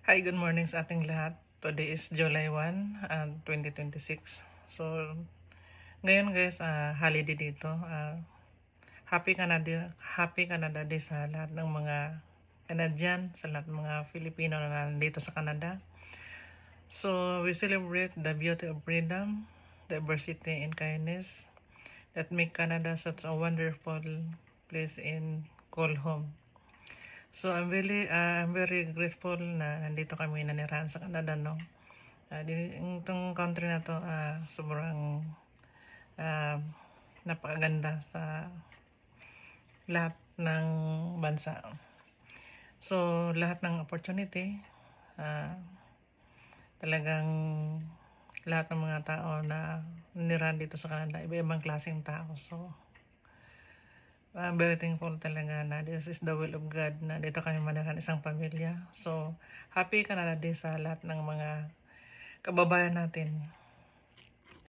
Hi, good morning sa ating lahat. Today is July 1, 2026. So, ngayon guys, holiday dito. Happy Canada Day sa lahat ng mga Canadian, sa lahat ng mga Filipino na nandito sa Canada. So, we celebrate the beauty of freedom, diversity, and kindness that make Canada such a wonderful place in call home. So I'm very grateful na nandito kami nanirahan sa Canada, no. Itong country na to sobrang uh, napakaganda sa lahat ng bansa. So lahat ng opportunity, talagang lahat ng mga tao na nanirahan dito sa Canada, iba-ibang klaseng tao. So I'm very thankful talaga na this is the will of God na dito kami manirahan isang pamilya. So, happy Canada Day sa lahat ng mga kababayan natin.